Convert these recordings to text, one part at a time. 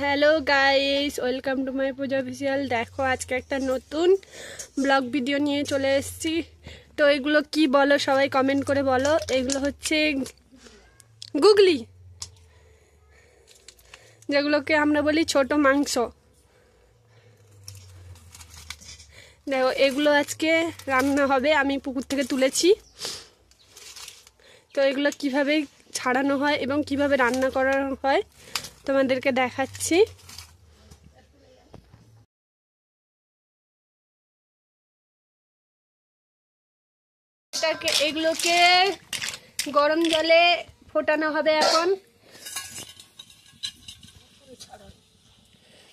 Hello guys, welcome to my Puja official. দেখো, আজকে একটা নতুন ব্লগ ভিডিও নিয়ে চলে এসেছি। তো এগুলো কি বলো সবাই কমেন্ট করে বলো। এগুলো হচ্ছে গুগলি, যেগুলোকে আমরা বলি ছোট মাংস। দেখো, এগুলো আজকে রান্না হবে, আমি পুকুর থেকে তুলেছি। তো এগুলো কিভাবে ছাড়ানো হয় এবং কিভাবে রান্না করা হয় তোমাদেরকে দেখাচ্ছি। এগুলোকে গরম জলে ফোটানো হবে। এখন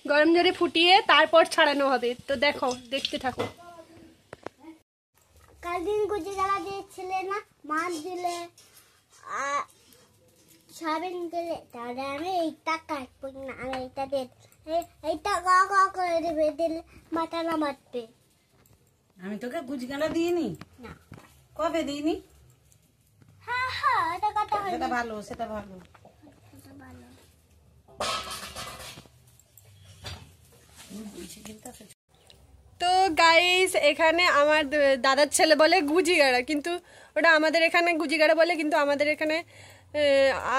গরম জলে ফুটিয়ে তারপর ছাড়ানো হবে। তো দেখো, দেখতে থাকো। কাল দিন গুজি গালা দিয়েছিলে না, মাছ দিলে সয়াবিন দিলে, তাহলে আমি এইটা কাটবো না, আমি এইটা দিয়ে এইটা গা গা করে দেবে, দিলে মাথা না মারবে। আমি তোকে গুজি গালা দিইনি না। কবে দিইনি? হ্যাঁ হ্যাঁ, এটা কাটা হয়। সেটা ভালো, সেটা ভালো। তো গাইস, এখানে আমার দাদার ছেলে বলে গুজিগাড়া, কিন্তু ওটা আমাদের এখানে গুজিগাড়া বলে, কিন্তু আমাদের এখানে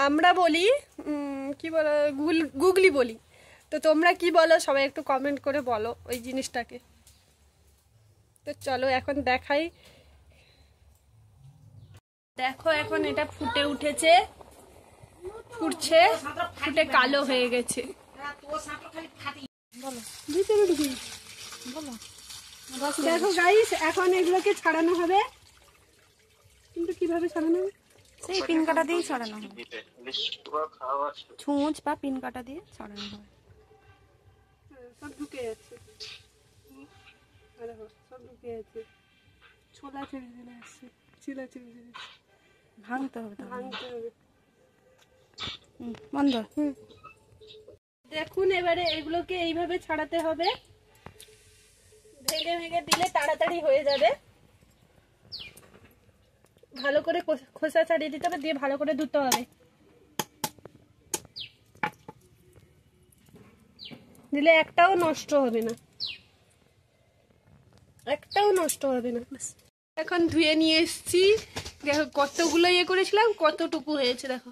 আমরা বলি কি বলো, গুগলি বলি। তো তোমরা কি বলো সবাই একটু কমেন্ট করে বলো ওই জিনিসটাকে। তো চলো এখন দেখাই। দেখো, এখন এটা ফুটে উঠেছে, ফুটছে, ফুটে কালো হয়ে গেছে। দেখো গাইস, এখন এগুলোকে ছাড়ানো হবে, কিন্তু কিভাবে ছাড়ানো হবে? সেই পিন কাটা দিয়ে ছড়ানো হবে, ছুঁচ বা পিন কাটা দিয়ে ছড়ানো হবে। সব ঢুকে যাচ্ছে, সব ঢুকে যাচ্ছে। ছোলা ছেড়ে চলে আসছে, চিলা ছেড়ে চলে আসছে। ভাঙতে হবে, ভাঙতে হবে। বন্ধ। দেখুন, এবারে এগুলোকে এইভাবে ছাড়াতে হবে। ভেঙে ভেঙে দিলে তাড়াতাড়ি হয়ে যাবে। ভালো করে খোসা ছাড়িয়ে দিতে হবে, দিয়ে ভালো করে ধুতে হবে। দিলে একটাও নষ্ট হবে না, একটাও নষ্ট হবে না। এখন ধুয়ে নিয়ে এসেছি। দেখো কতগুলো ইয়ে করেছিলাম, কতটুকু হয়েছে দেখো,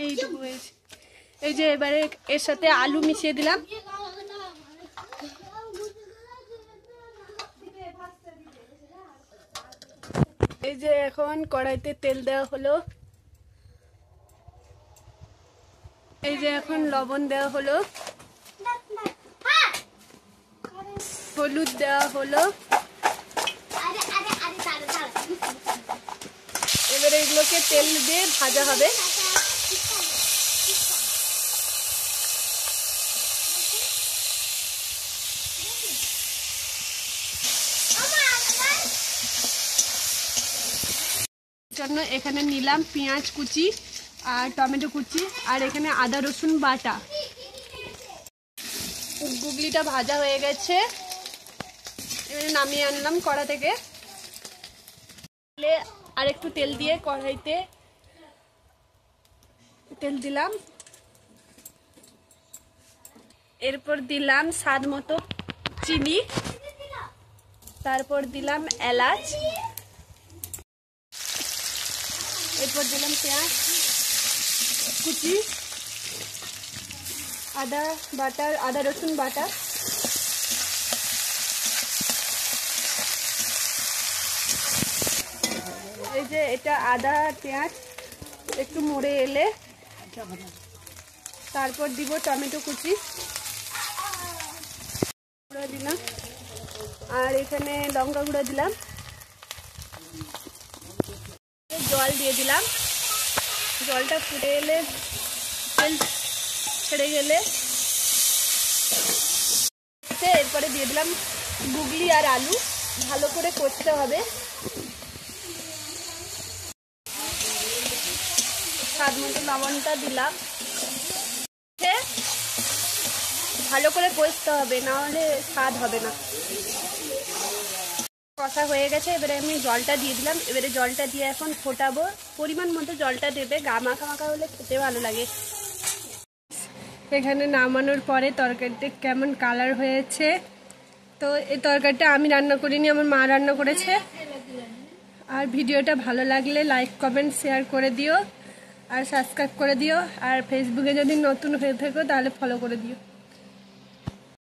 এইটুকু হয়েছে। এই যে এবারে এর সাথে আলু মিশিয়ে দিলাম। এই যে এখন কড়াইতে তেল দেওয়া হলো। এই যে এখন লবণ দেওয়া হলো, হলুদ দেওয়া হলো। এবারে এগুলোকে তেল দিয়ে ভাজা হবে। জন্য এখানে নিলাম পেঁয়াজ কুচি আর টমেটো কুচি, আর এখানে আদা রসুন বাটা। গুগলিটা ভাজা হয়ে গেছে, এবারে নামিয়ে আনলাম কড়া থেকে। আর একটু তেল দিয়ে কড়াইতে তেল দিলাম। এরপর দিলাম স্বাদ মতো চিনি, তারপর দিলাম এলাচ, এরপর দিলাম পেঁয়াজ কুচি, আদা বাটা, আদা রসুন বাটা। এই যে এটা আদা পেঁয়াজ একটু মরে এলে তারপর দিব টমেটো কুচি, গুঁড়ো দিলাম, আর এখানে লঙ্কা গুঁড়ো দিলাম। জল দিয়ে দিলাম। জলটা ফুটে এলে, তেল ছেড়ে গেলে এরপরে দিয়ে দিলাম গুগলি আর আলু। ভালো করে কষতে হবে। স্বাদ মতো লবণটা দিলাম। ভালো করে কষতে হবে, না হলে স্বাদ হবে না। কষা হয়ে গেছে, এবারে আমি জলটা দিয়ে দিলাম। এবারে জলটা দিয়ে এখন ফোটাবো। পরিমাণ মতো জলটা দেবে, গা মাখা মাখা হলে খেতে ভালো লাগে। এখানে নামানোর পরে তরকারিটা কেমন কালার হয়েছে। তো এই তরকারিটা আমি রান্না করিনি, আমার মা রান্না করেছে। আর ভিডিওটা ভালো লাগলে লাইক কমেন্ট শেয়ার করে দিও, আর সাবস্ক্রাইব করে দিও। আর ফেসবুকে যদি নতুন হয়ে থাকো তাহলে ফলো করে দিও।